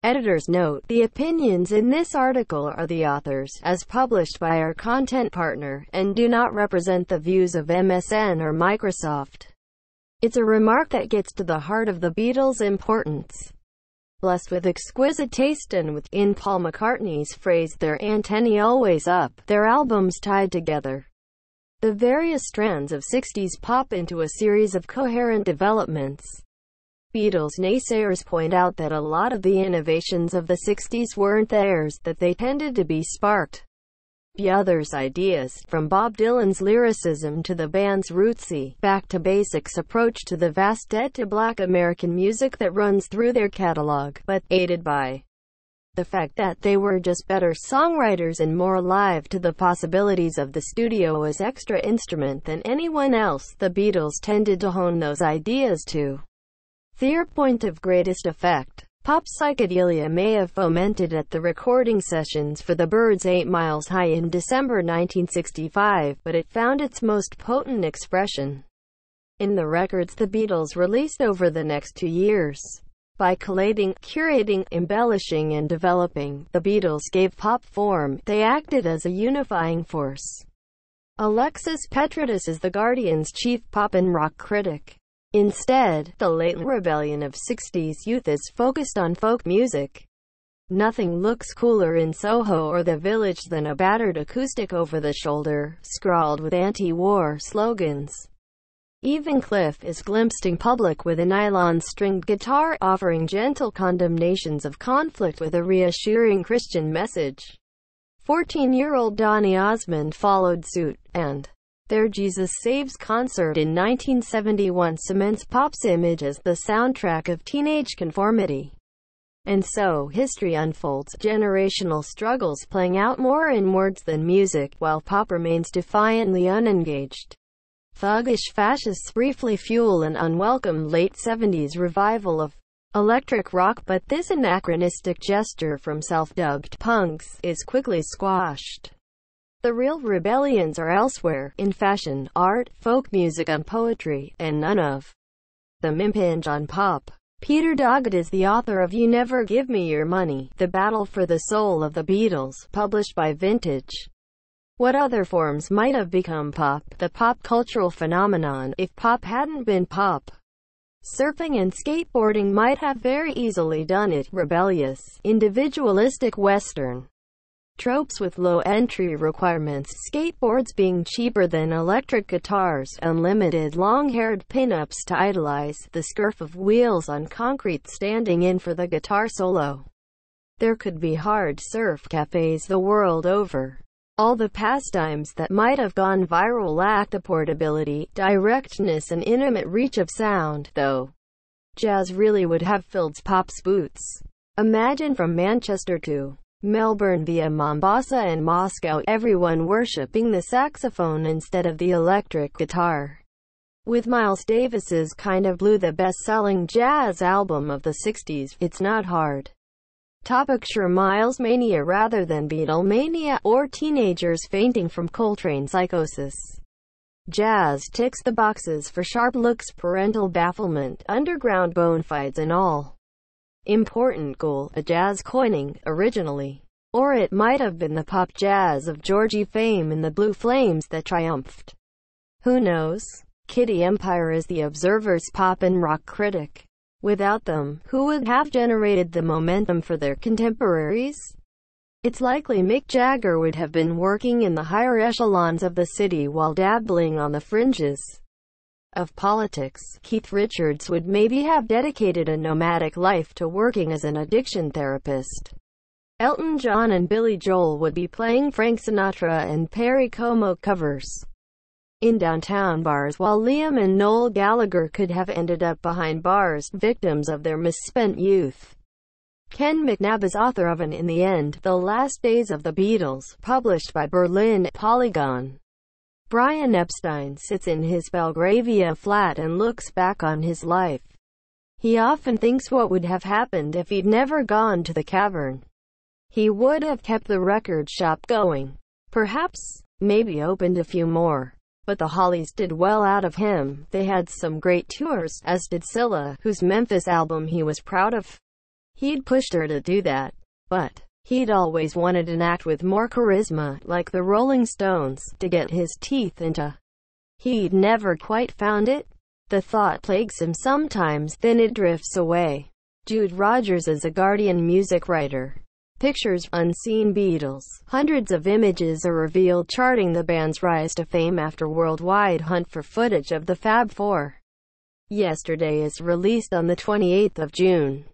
Editor's note: the opinions in this article are the author's, as published by our content partner, and do not represent the views of MSN or Microsoft. It's a remark that gets to the heart of the Beatles' importance. Blessed with exquisite taste and with, in Paul McCartney's phrase, their antennae always up, their albums tied together the various strands of 60s pop into a series of coherent developments. Beatles naysayers point out that a lot of the innovations of the 60s weren't theirs, that they tended to be sparked by others' ideas, from Bob Dylan's lyricism to the band's rootsy, back-to-basics approach to the vast debt to black American music that runs through their catalog, but aided by the fact that they were just better songwriters and more alive to the possibilities of the studio as extra instrument than anyone else. The Beatles tended to hone those ideas to their point of greatest effect. Pop psychedelia may have fomented at the recording sessions for The Byrds' 8 Miles High in December 1965, but it found its most potent expression in the records the Beatles released over the next 2 years. By collating, curating, embellishing and developing, the Beatles gave pop form. They acted as a unifying force. Alexis Petridis is The Guardian's chief pop and rock critic. Instead, the latent rebellion of 60s youth is focused on folk music. Nothing looks cooler in Soho or the Village than a battered acoustic over the shoulder, scrawled with anti-war slogans. Even Cliff is glimpsed in public with a nylon-stringed guitar, offering gentle condemnations of conflict with a reassuring Christian message. 14-year-old Donny Osmond followed suit, and their Jesus Saves concert in 1971 cements pop's image as the soundtrack of teenage conformity. And so, history unfolds, generational struggles playing out more in words than music, while pop remains defiantly unengaged. Thuggish fascists briefly fuel an unwelcome late 70s revival of electric rock, but this anachronistic gesture from self-dubbed punks is quickly squashed. The real rebellions are elsewhere, in fashion, art, folk music and poetry, and none of them impinge on pop. Peter Doggett is the author of You Never Give Me Your Money, The Battle for the Soul of the Beatles, published by Vintage. What other forms might have become pop, the pop cultural phenomenon, if pop hadn't been pop? Surfing and skateboarding might have very easily done it. Rebellious, individualistic Western tropes with low entry requirements, skateboards being cheaper than electric guitars, unlimited long-haired pin-ups to idolize, the scurf of wheels on concrete standing in for the guitar solo. There could be hard surf cafes the world over. All the pastimes that might have gone viral lacked the portability, directness and intimate reach of sound, though jazz really would have filled pop's boots. Imagine from Manchester to Melbourne via Mombasa and Moscow, everyone worshipping the saxophone instead of the electric guitar. With Miles Davis's Kind of Blue the best-selling jazz album of the 60s, it's not hard. Sure, Miles mania rather than Beatlemania, or teenagers fainting from Coltrane psychosis. Jazz ticks the boxes for sharp looks, parental bafflement, underground bone fights and all. Important goal, a jazz coining, originally. Or it might have been the pop jazz of Georgie fame and the Blue Flames that triumphed. Who knows? Kitty Empire is the Observer's pop and rock critic. Without them, who would have generated the momentum for their contemporaries? It's likely Mick Jagger would have been working in the higher echelons of the city while dabbling on the fringes of politics. Keith Richards would maybe have dedicated a nomadic life to working as an addiction therapist. Elton John and Billy Joel would be playing Frank Sinatra and Perry Como covers in downtown bars, while Liam and Noel Gallagher could have ended up behind bars, victims of their misspent youth. Ken McNabb is author of In the End, The Last Days of the Beatles, published by Berlin Polygon. Brian Epstein sits in his Belgravia flat and looks back on his life. He often thinks what would have happened if he'd never gone to the cavern. He would have kept the record shop going. Perhaps, maybe opened a few more. But the Hollies did well out of him. They had some great tours, as did Scylla, whose Memphis album he was proud of. He'd pushed her to do that, but he'd always wanted an act with more charisma, like the Rolling Stones, to get his teeth into. He'd never quite found it. The thought plagues him sometimes, then it drifts away. Jude Rogers is a Guardian music writer. Pictures, unseen Beatles. Hundreds of images are revealed charting the band's rise to fame after worldwide hunt for footage of the Fab Four. Yesterday is released on the 28th of June.